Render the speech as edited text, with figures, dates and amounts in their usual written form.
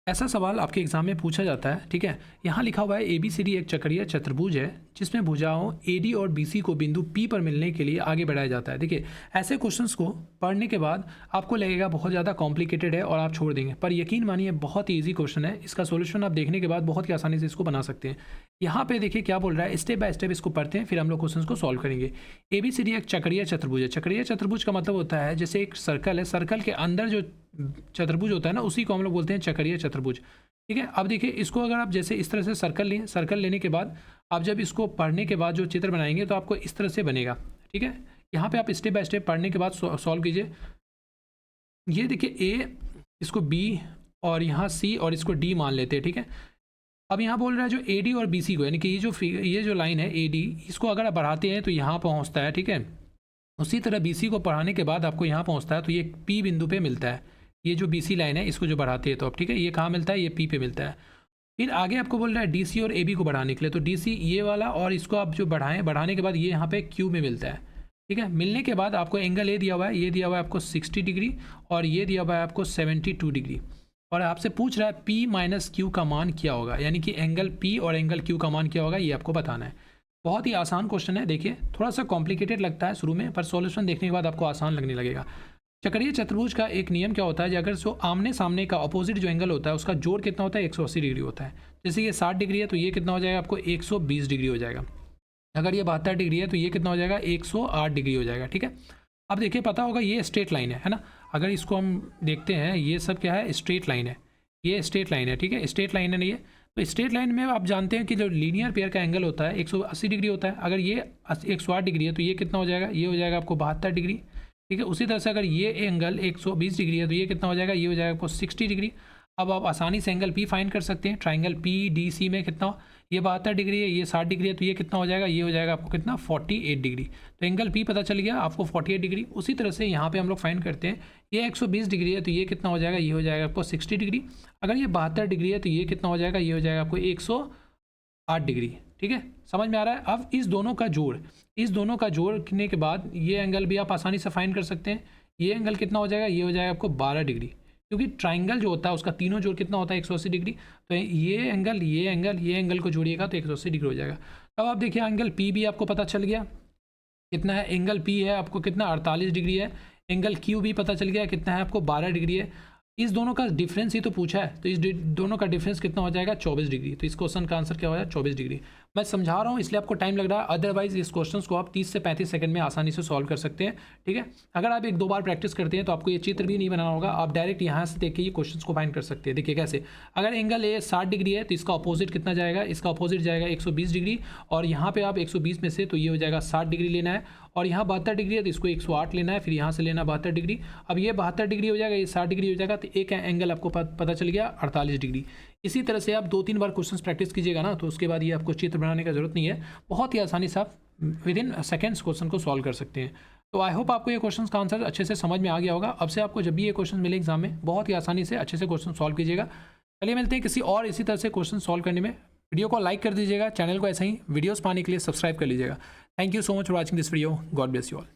ऐसा सवाल आपके एग्जाम में पूछा जाता है, ठीक है। यहाँ लिखा हुआ है ABCD एक चक्रीय चतुर्भुज है जिसमें भुजाओं AD और BC को बिंदु P पर मिलने के लिए आगे बढ़ाया जाता है। देखिए, ऐसे क्वेश्चंस को पढ़ने के बाद आपको लगेगा बहुत ज़्यादा कॉम्प्लिकेटेड है और आप छोड़ देंगे, पर यकीन मानिए बहुत ही ईजी क्वेश्चन है। इसका सोल्यूशन आप देखने के बाद बहुत ही आसानी से इसको बना सकते हैं। यहाँ पे देखिए क्या बोल रहा है, स्टेप बाय स्टेप इसको पढ़ते हैं, फिर हम लोग क्वेश्चन को सॉल्व करेंगे। ABCD एक चक्रीय चतुर्भुज है। चक्रीय चतुर्भुज का मतलब होता है जैसे एक सर्कल है, सर्कल के अंदर जो चतुर्भुज होता है ना, उसी को हम लोग बोलते हैं चक्रीय चतुर्भुज, ठीक है। अब देखिए, इसको अगर आप जैसे इस तरह से सर्कल लें, सर्कल लेने के बाद आप जब इसको पढ़ने के बाद जो चित्र बनाएंगे तो आपको इस तरह से बनेगा, ठीक है। यहाँ पे आप स्टेप बाय स्टेप पढ़ने के बाद सॉल्व कीजिए। ये देखिए A, इसको B और यहाँ C और इसको D मान लेते हैं, ठीक है। अब यहाँ बोल रहा है जो AD और BC को, यानी कि ये जो लाइन है AD, इसको अगर आप बढ़ाते हैं तो यहाँ पहुँचता है, ठीक है। उसी तरह BC को बढ़ाने के बाद आपको यहाँ पहुँचता है तो ये P बिंदु पे मिलता है। ये जो BC लाइन है इसको जो बढ़ाते हैं तो अब, ठीक है, ये कहाँ मिलता है, ये P पे मिलता है। फिर आगे आपको बोल रहा है DC और AB को बढ़ाने के लिए, तो DC ये वाला और इसको आप जो बढ़ाने के बाद ये यहाँ पे Q में मिलता है, ठीक है। मिलने के बाद आपको एंगल ये दिया हुआ है, ये दिया हुआ है आपको 60 डिग्री और ये दिया हुआ है आपको 72 डिग्री, और आपसे पूछ रहा है P माइनस Q का मान क्या होगा, यानी कि एंगल P और एंगल Q का मान क्या होगा, ये आपको बताना है। बहुत ही आसान क्वेश्चन है। देखिए, थोड़ा सा कॉम्प्लिकेटेड लगता है शुरू में, पर सॉल्यूशन देखने के बाद आपको आसान लगने लगेगा। चक्रीय चतुर्भुज का एक नियम क्या होता है कि अगर जो आमने सामने का अपोजिट जो एंगल होता है उसका जोड़ कितना होता है, 180 डिग्री होता है। जैसे ये 60 डिग्री है तो ये कितना हो जाएगा आपको, 120 डिग्री हो जाएगा। अगर ये 72 डिग्री है तो ये कितना हो जाएगा, 108 डिग्री हो जाएगा, ठीक है। अब देखिए, पता होगा ये स्ट्रेट लाइन है ना। अगर इसको हम देखते हैं, ये सब क्या है, स्ट्रेट लाइन है, ये स्ट्रेट लाइन है, ठीक है, स्ट्रेट लाइन है नहीं है। तो स्ट्रेट लाइन में आप जानते हैं कि जो लीनियर पेयर का एंगल होता है 180 डिग्री होता है। अगर ये 108 डिग्री है तो ये कितना हो जाएगा, ये हो जाएगा आपको 72 डिग्री, ठीक है। उसी तरह से अगर ये एंगल 120 डिग्री है तो ये कितना हो जाएगा, ये हो जाएगा आपको 60 डिग्री। अब आप आसानी से एंगल P फाइंड कर सकते हैं। ट्राइंगल PDC में कितना, ये 72 डिग्री है, ये 60 डिग्री है, तो ये कितना हो जाएगा, ये हो जाएगा आपको कितना, 48 डिग्री। तो एंगल P पता चल गया आपको 48 डिग्री। उसी तरह से यहाँ पे हम लोग फाइंड करते हैं, ये 120 डिग्री है तो ये कितना हो जाएगा, ये हो जाएगा आपको 60 डिग्री। अगर ये 72 डिग्री है तो ये कितना हो जाएगा, ये हो जाएगा आपको 108 डिग्री, ठीक है। समझ में आ रहा है। अब इस दोनों का जोड़ने के बाद ये एंगल भी आप आसानी से फाइंड कर सकते हैं। ये एंगल कितना हो जाएगा, ये हो जाएगा आपको 12 डिग्री, क्योंकि ट्राइंगल जो होता है उसका तीनों जोड़ कितना होता है, 180 डिग्री। तो ये एंगल को जोड़िएगा तो 180 डिग्री हो जाएगा। अब आप देखिए, एंगल P भी आपको पता चल गया कितना है। एंगल P है आपको कितना, 48 डिग्री है। एंगल Q भी पता चल गया कितना है आपको, 12 डिग्री है। इस दोनों का डिफरेंस ही तो पूछा है, तो इस दोनों का डिफरेंस कितना हो जाएगा, 24 डिग्री। तो इस क्वेश्चन का आंसर क्या हो जाएगा, 24 डिग्री। मैं समझा रहा हूँ इसलिए आपको टाइम लग रहा है, अदरवाइज इस क्वेश्चन को आप 30 से 35 सेकंड में आसानी से सॉल्व कर सकते हैं, ठीक है। अगर आप 1-2 बार प्रैक्टिस करते हैं तो आपको ये चित्र भी नहीं बनाना होगा, आप डायरेक्ट यहाँ से देख के ये क्वेश्चन को फाइंड कर सकते हैं। देखिए कैसे, अगर एंगल A 60 डिग्री है तो इसका अपोजिट कितना जाएगा, इसका अपोजिट जाएगा 120 डिग्री, और यहाँ पे आप 120 में से तो ये हो जाएगा 60 डिग्री लेना है, और यहाँ 72 डिग्री है तो इसको 108 लेना है, फिर यहाँ से लेना 72 डिग्री। अब ये 72 डिग्री हो जाएगा, ये 60 डिग्री हो जाएगा, तो एक एंगल आपको पता चल गया 48 डिग्री। इसी तरह से आप 2-3 बार क्वेश्चंस प्रैक्टिस कीजिएगा ना, तो उसके बाद ये आपको चित्र बनाने का जरूरत नहीं है, बहुत ही आसानी से आप विद इन सेकेंड्स क्वेश्चन को सॉल्व कर सकते हैं। तो आई होप आपको ये क्वेश्चन का आंसर अच्छे से समझ में आ गया होगा। अब से आपको जब भी ये क्वेश्चन मिले एग्जाम में, बहुत ही आसानी से अच्छे से क्वेश्चन सॉल्व कीजिएगा। चलिए मिलते हैं किसी और इसी तरह से क्वेश्चन सॉल्व करने में। वीडियो को लाइक कर दीजिएगा, चैनल को ऐसे ही वीडियोस पाने के लिए सब्सक्राइब कर लीजिएगा। Thank you so much for watching this video. God bless you all.